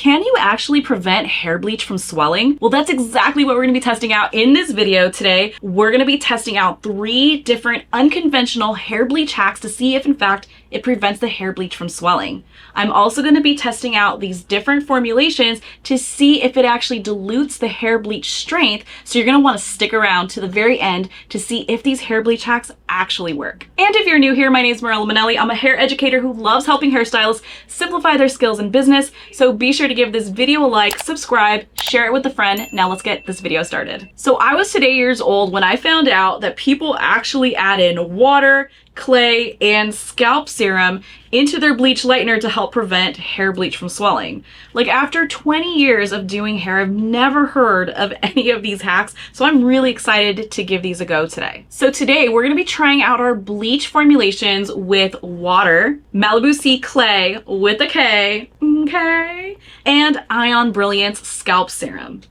Can you actually prevent hair bleach from swelling? Well, that's exactly what we're gonna be testing out in this video today. We're gonna be testing out 3 different unconventional hair bleach hacks to see if in fact it prevents the hair bleach from swelling. I'm also gonna be testing out these different formulations to see if it actually dilutes the hair bleach strength. So you're gonna wanna stick around to the very end to see if these hair bleach hacks actually work. And if you're new here, my name is Mirella Manelli. I'm a hair educator who loves helping hairstylists simplify their skills in business. So be sure to give this video a like, subscribe, share it with a friend. Now let's get this video started. So I was today years old when I found out that people actually add in water, clay, and scalp serum into their bleach lightener to help prevent hair bleach from swelling. Like, after 20 years of doing hair, I've never heard of any of these hacks, so I'm really excited to give these a go today. So today we're gonna be trying out our bleach formulations with water, Malibu Sea Clay with a K, okay, and Ion Brilliance Scalp Serum.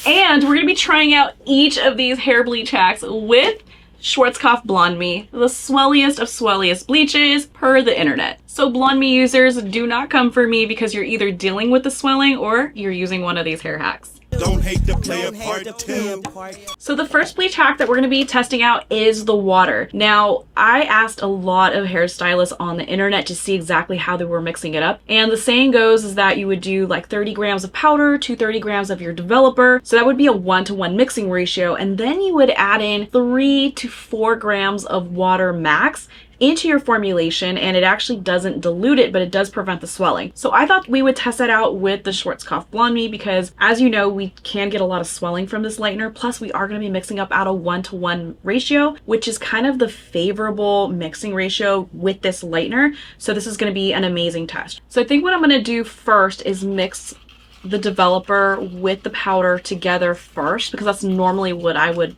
And we're gonna be trying out each of these hair bleach hacks with Schwarzkopf BlondeMe, the swelliest of swelliest bleaches per the internet. So BlondeMe users, do not come for me because you're either dealing with the swelling or you're using one of these hair hacks. Don't hate the player part 2. So the first bleach hack that we're going to be testing out is the water. Now, I asked a lot of hairstylists on the internet to see exactly how they were mixing it up. And the saying goes is that you would do like 30 grams of powder to 30 grams of your developer. So that would be a 1-to-1 mixing ratio. And then you would add in 3 to 4 grams of water max into your formulation, and it actually doesn't dilute it, but it does prevent the swelling. So I thought we would test that out with the Schwarzkopf BlondeMe because, as you know, we can get a lot of swelling from this lightener. Plus, we are going to be mixing up at a 1-to-1 ratio, which is kind of the favorable mixing ratio with this lightener. So this is going to be an amazing test. So I think what I'm going to do first is mix the developer with the powder together first, because that's normally what I would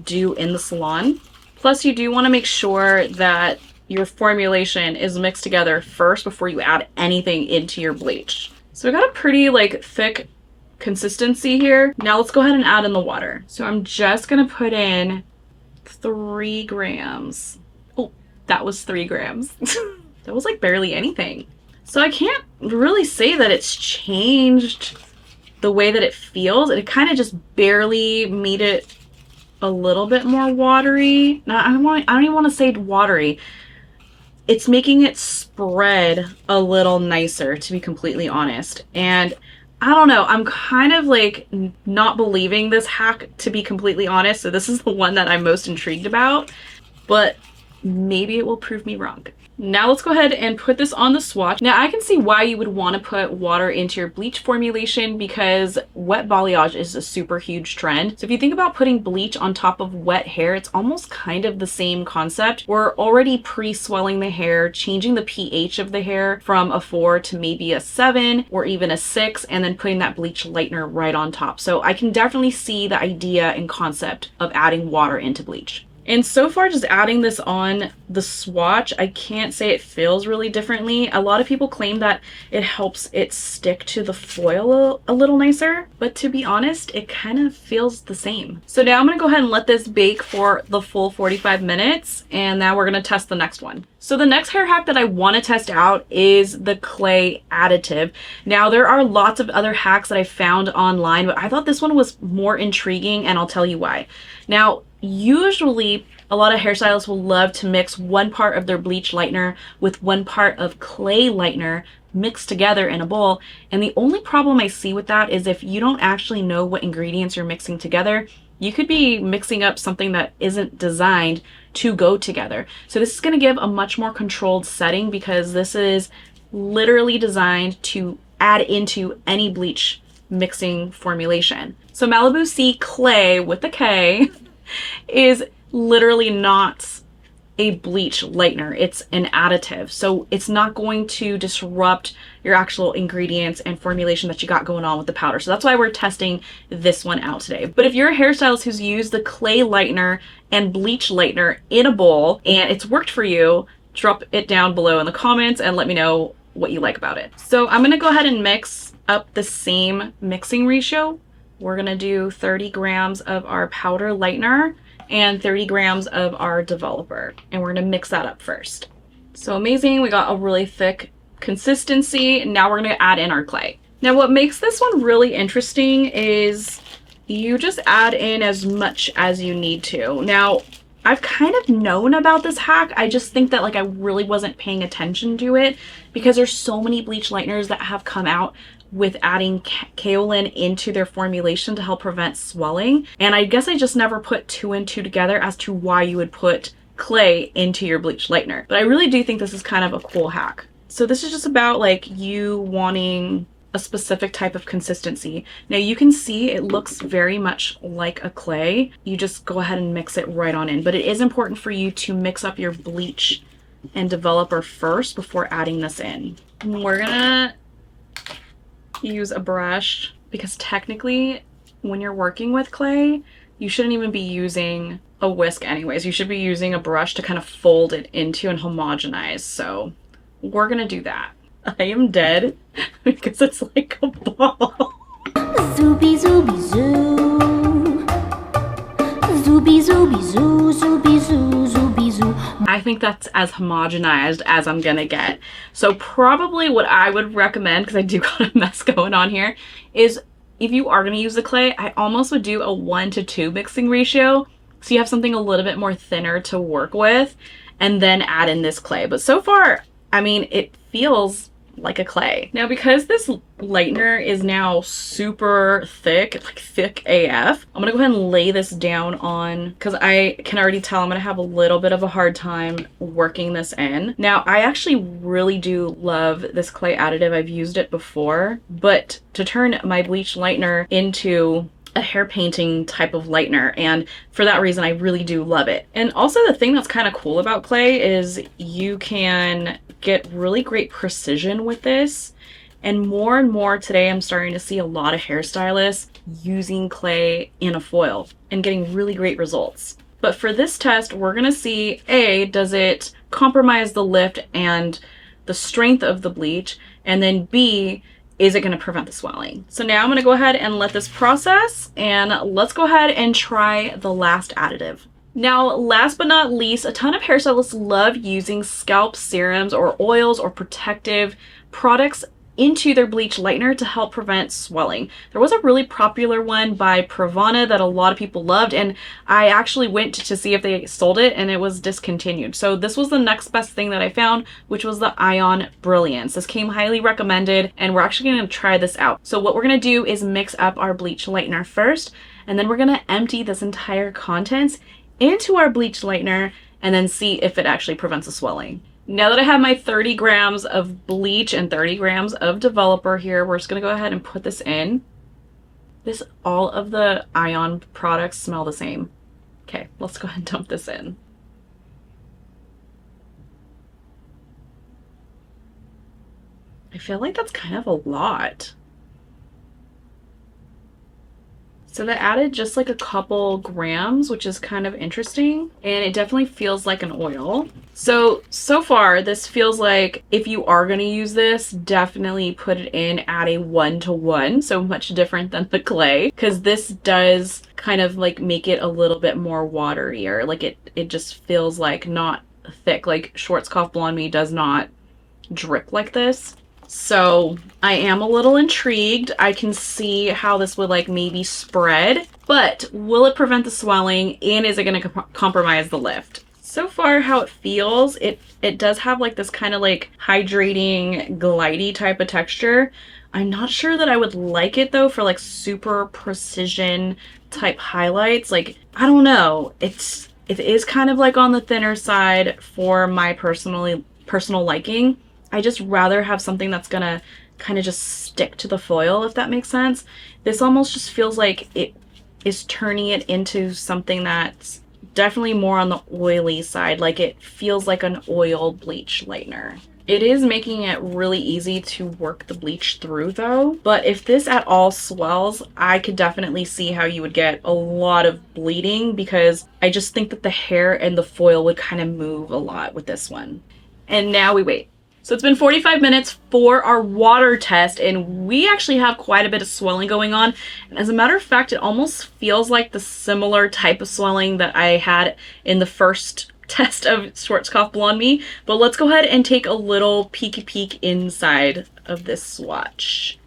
do in the salon. Plus, you do want to make sure that your formulation is mixed together first before you add anything into your bleach. So we got a pretty like thick consistency here. Now let's go ahead and add in the water. So I'm just going to put in 3 grams. Oh, that was 3 grams. That was like barely anything. So I can't really say that it's changed the way that it feels. It kind of just barely made it a little bit more watery. Now, I don't even want to say watery. It's making it spread a little nicer, to be completely honest. And I don't know, I'm kind of like not believing this hack, to be completely honest. So this is the one that I'm most intrigued about, but maybe it will prove me wrong. Now let's go ahead and put this on the swatch. Now I can see why you would want to put water into your bleach formulation, because wet balayage is a super huge trend. So if you think about putting bleach on top of wet hair, it's almost kind of the same concept. We're already pre-swelling the hair, changing the pH of the hair from a 4 to maybe a 7 or even a 6, and then putting that bleach lightener right on top. So I can definitely see the idea and concept of adding water into bleach. And so far, just adding this on the swatch, I can't say it feels really differently. A lot of people claim that it helps it stick to the foil a little nicer, but to be honest, it kind of feels the same. So now I'm gonna go ahead and let this bake for the full 45 minutes, and now we're gonna test the next one. So the next hair hack that I want to test out is the clay additive. Now there are lots of other hacks that I found online, but I thought this one was more intriguing, and I'll tell you why. Now, usually a lot of hairstylists will love to mix 1 part of their bleach lightener with 1 part of clay lightener mixed together in a bowl. And the only problem I see with that is if you don't actually know what ingredients you're mixing together, you could be mixing up something that isn't designed to go together. So this is going to give a much more controlled setting, because this is literally designed to add into any bleach mixing formulation. So Malibu Sea Clay with a K is literally not a bleach lightener. It's an additive. So it's not going to disrupt your actual ingredients and formulation that you got going on with the powder. So that's why we're testing this one out today. But if you're a hairstylist who's used the clay lightener and bleach lightener in a bowl and it's worked for you, drop it down below in the comments and let me know what you like about it. So I'm going to go ahead and mix up the same mixing ratio. We're going to do 30 grams of our powder lightener and 30 grams of our developer. And we're going to mix that up first. So amazing. We got a really thick consistency. Now we're going to add in our clay. Now what makes this one really interesting is you just add in as much as you need to. Now, I've kind of known about this hack. I just think that like I really wasn't paying attention to it because there's so many bleach lighteners that have come out with adding kaolin into their formulation to help prevent swelling. And I guess I just never put two and two together as to why you would put clay into your bleach lightener. But I really do think this is kind of a cool hack. So this is just about like you wanting a specific type of consistency. Now you can see it looks very much like a clay. You just go ahead and mix it right on in. But it is important for you to mix up your bleach and developer first before adding this in. We're gonna use a brush because technically when you're working with clay, you shouldn't even be using a whisk anyways. You should be using a brush to kind of fold it into and homogenize. So we're gonna do that. I am dead because it's like a ball. Zooby zooby zoo. Zooby zooby zoo. Zooby zoo. Zooby zoo. I think that's as homogenized as I'm gonna get. So probably what I would recommend, because I do got a mess going on here, is if you are gonna use the clay, I almost would do a 1:2 mixing ratio. So you have something a little bit more thinner to work with and then add in this clay. But so far, I mean, it feels like a clay. Now, because this lightener is now super thick, like thick AF, I'm gonna go ahead and lay this down on, because I can already tell I'm gonna have a little bit of a hard time working this in. Now, I actually really do love this clay additive. I've used it before, but to turn my bleach lightener into a hair painting type of lightener, and for that reason I really do love it. And also the thing that's kind of cool about clay is you can get really great precision with this, and more today I'm starting to see a lot of hairstylists using clay in a foil and getting really great results. But for this test we're gonna see, A, does it compromise the lift and the strength of the bleach, and then B, is it going to prevent the swelling? So now I'm going to go ahead and let this process, and let's go ahead and try the last additive. Now, last but not least, a ton of hairstylists love using scalp serums or oils or protective products into their bleach lightener to help prevent swelling. There was a really popular one by Pravana that a lot of people loved, and I actually went to see if they sold it and it was discontinued. So this was the next best thing that I found, which was the Ion Brilliance. This came highly recommended, and we're actually going to try this out. So what we're going to do is mix up our bleach lightener first, and then we're going to empty this entire contents into our bleach lightener and then see if it actually prevents the swelling. Now that I have my 30 grams of bleach and 30 grams of developer here, we're just gonna go ahead and put this in. All of the Ion products smell the same. Okay, let's go ahead and dump this in. I feel like that's kind of a lot. So that added just like a couple grams, which is kind of interesting. And it definitely feels like an oil. So far this feels like if you are gonna use this, definitely put it in at a 1:1. So much different than the clay, because this does kind of like make it a little bit more waterier. Like it just feels like not thick. Like Schwarzkopf BlondeMe does not drip like this. So I am a little intrigued. I can see how this would like maybe spread, but will it prevent the swelling, and is it going to compromise the lift? So far how it feels, it does have like this kind of like hydrating, glidey type of texture. I'm not sure that I would like it though for like super precision type highlights. Like, I don't know. It is kind of like on the thinner side for my personal liking. I just rather have something that's gonna kind of just stick to the foil, if that makes sense. This almost just feels like it is turning it into something that's definitely more on the oily side. Like it feels like an oil bleach lightener. It is making it really easy to work the bleach through though. But if this at all swells, I could definitely see how you would get a lot of bleeding, because I just think that the hair and the foil would kind of move a lot with this one. And now we wait. So it's been 45 minutes for our water test, and we actually have quite a bit of swelling going on. And as a matter of fact, it almost feels like the similar type of swelling that I had in the first test of Schwarzkopf BlondeMe. But let's go ahead and take a little peek inside of this swatch.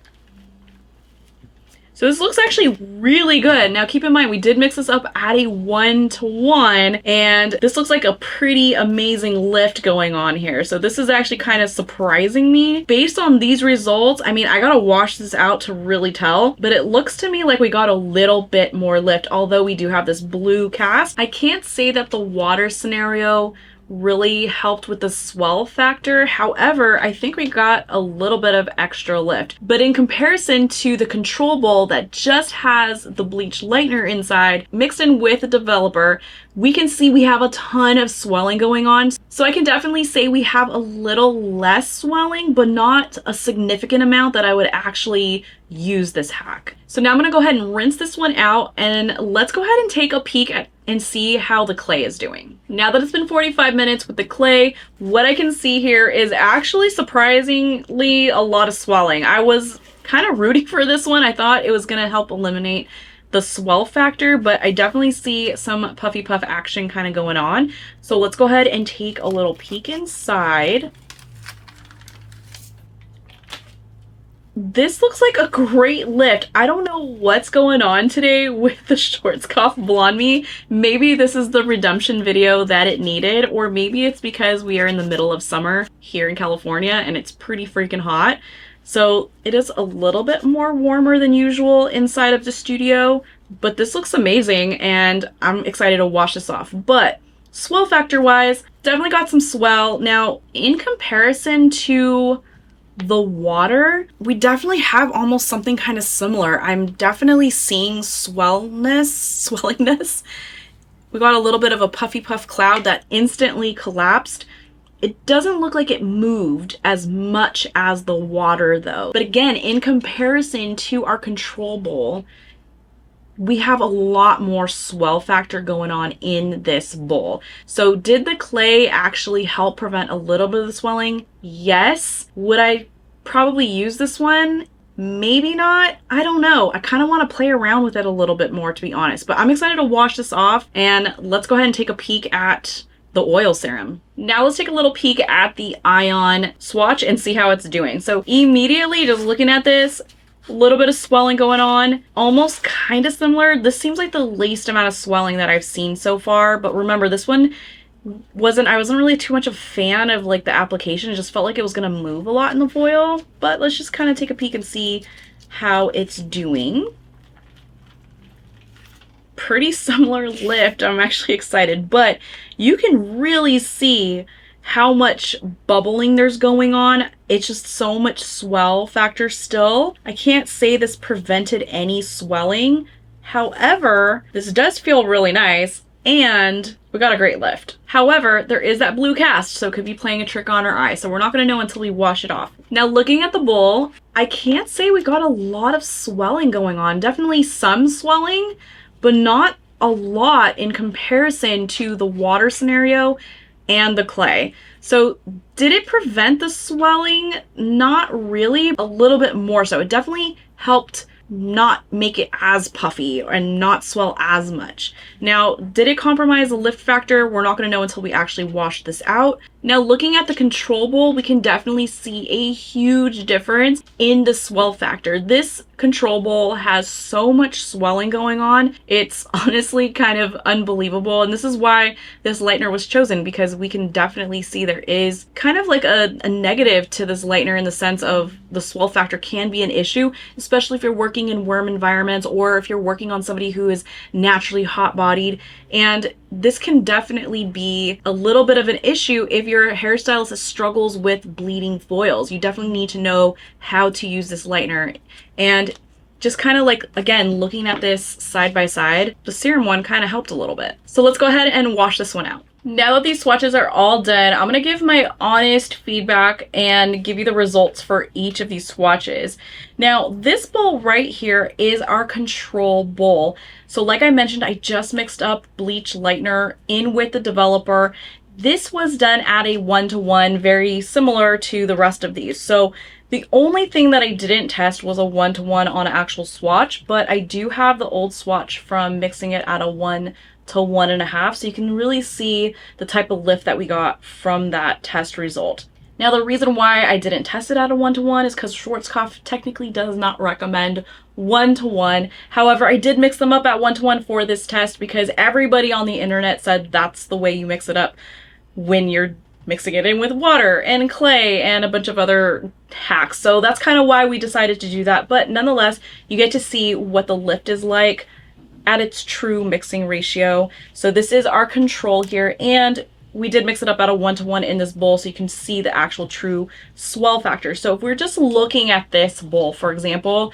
So this looks actually really good. Now keep in mind, we did mix this up at a 1-to-1, and this looks like a pretty amazing lift going on here. So this is actually kind of surprising me. Based on these results, I mean, I gotta wash this out to really tell, but it looks to me like we got a little bit more lift, although we do have this blue cast. I can't say that the water scenario really helped with the swell factor. However, I think we got a little bit of extra lift. But in comparison to the control bowl that just has the bleach lightener inside mixed in with the developer, we can see we have a ton of swelling going on. So I can definitely say we have a little less swelling, but not a significant amount that I would actually use this hack. So now I'm gonna go ahead and rinse this one out, and let's go ahead and take a peek at and see how the clay is doing. Now that it's been 45 minutes with the clay, what I can see here is actually surprisingly a lot of swelling. I was kind of rooting for this one. I thought it was gonna help eliminate the swell factor, but I definitely see some puffy puff action kind of going on. So let's go ahead and take a little peek inside. This looks like a great lift. I don't know what's going on today with the Schwarzkopf BlondeMe. Maybe this is the redemption video that it needed, or maybe it's because we are in the middle of summer here in California and it's pretty freaking hot. So it is a little bit more warmer than usual inside of the studio, but this looks amazing and I'm excited to wash this off. But swell factor wise, definitely got some swell. Now in comparison to the water, we definitely have almost something kind of similar. I'm definitely seeing swellingness. We got a little bit of a puffy puff cloud that instantly collapsed. It doesn't look like it moved as much as the water though. But again, in comparison to our control bowl, we have a lot more swell factor going on in this bowl. So did the clay actually help prevent a little bit of the swelling? Yes. Would I probably use this one? Maybe not. I don't know. I kind of want to play around with it a little bit more, to be honest. But I'm excited to wash this off, and let's go ahead and take a peek at the oil serum. Now let's take a little peek at the ion swatch and see how it's doing. So immediately just looking at this, a little bit of swelling going on, almost kind of similar. This seems like the least amount of swelling that I've seen so far, but remember this one I wasn't really too much of a fan of like the application. It just felt like it was gonna move a lot in the foil, but let's just kind of take a peek and see how it's doing. Pretty similar lift. I'm actually excited, but you can really see how much bubbling there's going on. It's just so much swell factor still. I can't say this prevented any swelling. However, this does feel really nice and we got a great lift. However, there is that blue cast, so it could be playing a trick on our eye. So we're not gonna know until we wash it off. Now looking at the bowl, I can't say we got a lot of swelling going on. Definitely some swelling, but not a lot in comparison to the water scenario and the clay. So did it prevent the swelling? Not really, a little bit more so. It definitely helped not make it as puffy and not swell as much. Now, did it compromise the lift factor? We're not going to know until we actually wash this out. Now, looking at the control bowl, we can definitely see a huge difference in the swell factor. This control bowl has so much swelling going on. It's honestly kind of unbelievable. And this is why this lightener was chosen, because we can definitely see there is kind of like a negative to this lightener in the sense of the swell factor can be an issue, especially if you're working in warm environments or if you're working on somebody who is naturally hot-bodied. And this can definitely be a little bit of an issue if you're a hairstylist that struggles with bleeding foils. You definitely need to know how to use this lightener. And just kind of like, again, looking at this side by side, the Serum one kind of helped a little bit. So let's go ahead and wash this one out. Now that these swatches are all done, I'm going to give my honest feedback and give you the results for each of these swatches. Now, this bowl right here is our control bowl. So like I mentioned, I just mixed up bleach lightener in with the developer. This was done at a 1-to-1, very similar to the rest of these. So the only thing that I didn't test was a 1-to-1 on an actual swatch, but I do have the old swatch from mixing it at a 1 to 1.5, so you can really see the type of lift that we got from that test result. Now, the reason why I didn't test it at a 1-to-1 is because Schwarzkopf technically does not recommend 1-to-1. However, I did mix them up at 1-to-1 for this test because everybody on the internet said that's the way you mix it up when you're mixing it in with water and clay and a bunch of other hacks. So that's kind of why we decided to do that. But nonetheless, you get to see what the lift is like at its true mixing ratio. So this is our control here, and we did mix it up at a 1-to-1 in this bowl so you can see the actual true swell factor. So if we're just looking at this bowl, for example,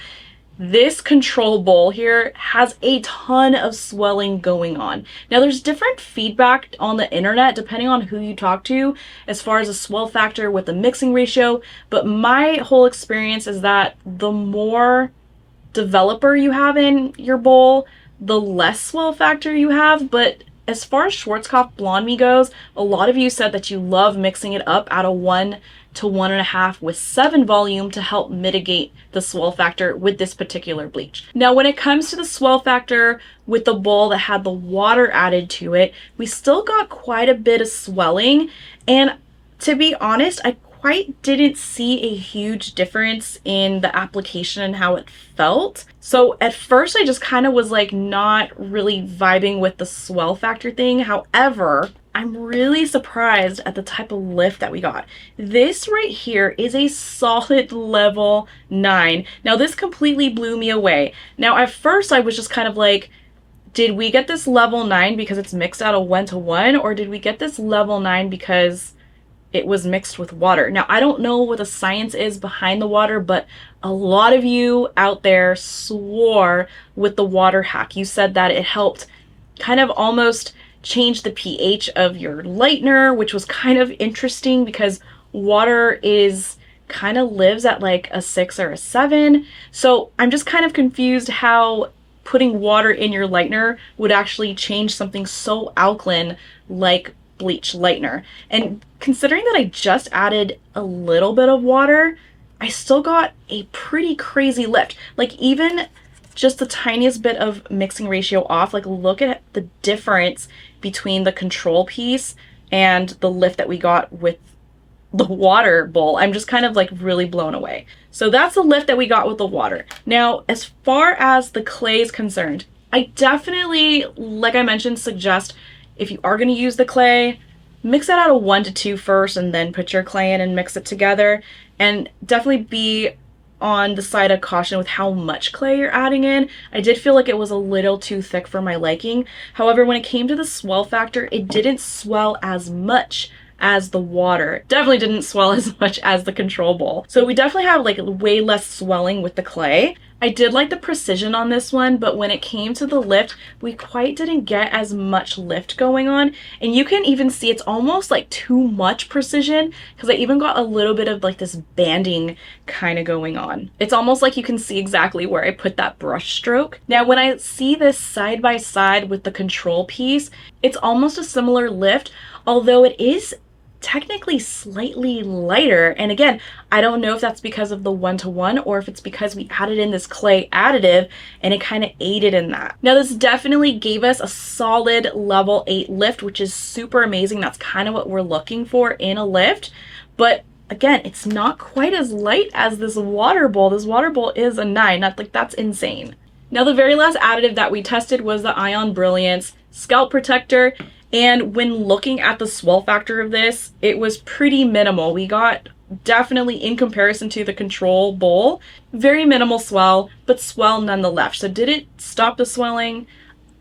this control bowl here has a ton of swelling going on. Now there's different feedback on the internet depending on who you talk to as far as the swell factor with the mixing ratio, but my whole experience is that the more developer you have in your bowl, the less swell factor you have. But as far as Schwarzkopf BlondeMe goes, a lot of you said that you love mixing it up at a 1 to 1.5 with 7 volume to help mitigate the swell factor with this particular bleach. Now, when it comes to the swell factor with the bowl that had the water added to it, we still got quite a bit of swelling. And to be honest, I quite didn't see a huge difference in the application and how it felt. So at first I just kind of was like not really vibing with the swell factor thing. However, I'm really surprised at the type of lift that we got. This right here is a solid level 9. Now this completely blew me away. Now at first I was just kind of like, did we get this level 9 because it's mixed at a 1-to-1, or did we get this level 9 because it was mixed with water? Now, I don't know what the science is behind the water, but a lot of you out there swore with the water hack. You said that it helped kind of almost change the pH of your lightener, which was kind of interesting because water kind of lives at like a 6 or a 7. So I'm just kind of confused how putting water in your lightener would actually change something so alkaline like bleach lightener. And considering that I just added a little bit of water, I still got a pretty crazy lift. Like even just the tiniest bit of mixing ratio off, like look at the difference between the control piece and the lift that we got with the water bowl. I'm just kind of like really blown away. So that's the lift that we got with the water. Now, as far as the clay is concerned, I definitely, like I mentioned, suggest if you are going to use the clay, mix it at a 1-to-2 first and then put your clay in and mix it together. And definitely be on the side of caution with how much clay you're adding in. I did feel like it was a little too thick for my liking. However, when it came to the swell factor, it didn't swell as much as the water. Definitely didn't swell as much as the control bowl. So we definitely have like way less swelling with the clay. I did like the precision on this one, but when it came to the lift, we quite didn't get as much lift going on. And you can even see it's almost like too much precision because I even got a little bit of like this banding kind of going on. It's almost like you can see exactly where I put that brush stroke. Now, when I see this side by side with the control piece, it's almost a similar lift, although it is technically slightly lighter. And again, I don't know if that's because of the 1-to-1 or if it's because we added in this clay additive and it kind of aided in that. Now, this definitely gave us a solid level 8 lift, which is super amazing. That's kind of what we're looking for in a lift. But again, it's not quite as light as this water bowl. This water bowl is a 9. That's insane. Now, the very last additive that we tested was the Ion Brilliance Scalp Protector. And when looking at the swell factor of this, it was pretty minimal. We got definitely, in comparison to the control bowl, very minimal swell, but swell nonetheless. So did it stop the swelling?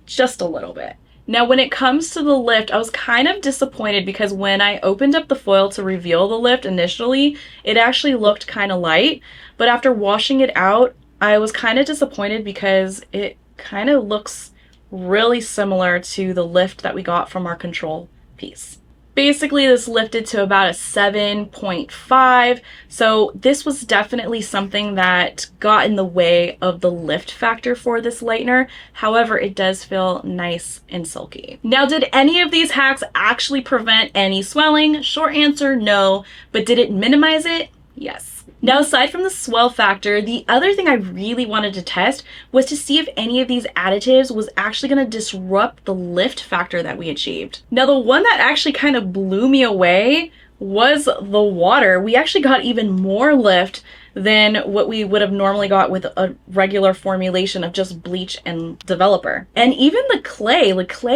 Just a little bit. Now, when it comes to the lift, I was kind of disappointed because when I opened up the foil to reveal the lift initially, it actually looked kind of light. But after washing it out, I was kind of disappointed because it kind of looks really similar to the lift that we got from our control piece. Basically, this lifted to about a 7.5, so this was definitely something that got in the way of the lift factor for this lightener. However, it does feel nice and silky. Now, did any of these hacks actually prevent any swelling? Short answer, no. But did it minimize it? Yes. Now, aside from the swell factor, the other thing I really wanted to test was to see if any of these additives was actually going to disrupt the lift factor that we achieved. Now, the one that actually kind of blew me away was the water. We actually got even more lift than what we would have normally got with a regular formulation of just bleach and developer. And even the clay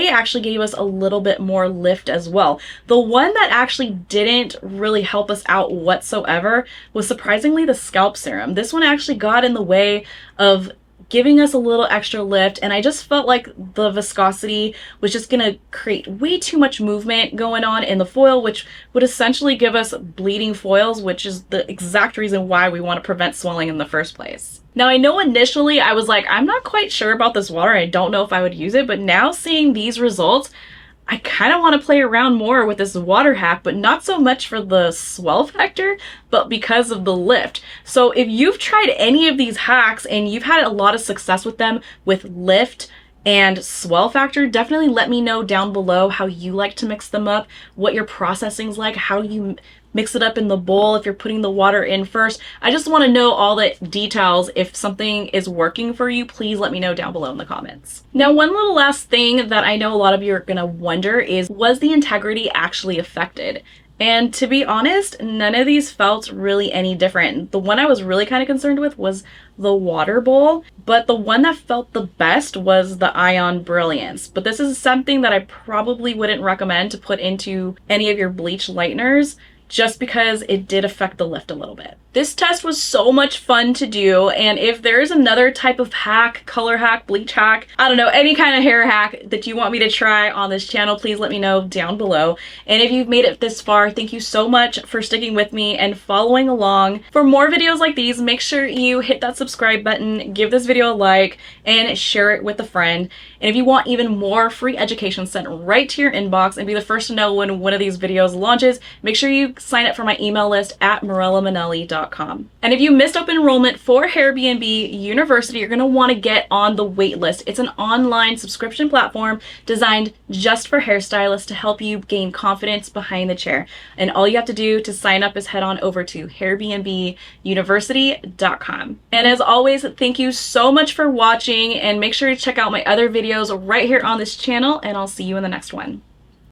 actually gave us a little bit more lift as well. The one that actually didn't really help us out whatsoever was surprisingly the scalp serum. This one actually got in the way of giving us a little extra lift, and I just felt like the viscosity was just gonna create way too much movement going on in the foil, which would essentially give us bleeding foils, which is the exact reason why we want to prevent swelling in the first place. Now, I know initially I was like, I'm not quite sure about this water, I don't know if I would use it, but now seeing these results, I kind of want to play around more with this water hack, but not so much for the swell factor, but because of the lift. So if you've tried any of these hacks and you've had a lot of success with them with lift and swell factor, definitely let me know down below how you like to mix them up, what your processing's like, how you mix it up in the bowl, if you're putting the water in first. I just want to know all the details. If something is working for you, please let me know down below in the comments. Now, one little last thing that I know a lot of you are gonna wonder is, was the integrity actually affected? And to be honest, none of these felt really any different. The one I was really kind of concerned with was the water bowl, but the one that felt the best was the Ion Brilliance. But this is something that I probably wouldn't recommend to put into any of your bleach lighteners, just because it did affect the lift a little bit. This test was so much fun to do, and if there's another type of hack, color hack, bleach hack, I don't know, any kind of hair hack that you want me to try on this channel, please let me know down below. And if you've made it this far, thank you so much for sticking with me and following along. For more videos like these, make sure you hit that subscribe button, give this video a like, and share it with a friend. And if you want even more free education sent right to your inbox and be the first to know when one of these videos launches, make sure you sign up for my email list at MarellaManelli.com. And if you missed open enrollment for Airbnb University, you're going to want to get on the wait list. It's an online subscription platform designed just for hairstylists to help you gain confidence behind the chair. And all you have to do to sign up is head on over to airbnbuniversity.com. And as always, thank you so much for watching, and make sure to check out my other videos right here on this channel, and I'll see you in the next one.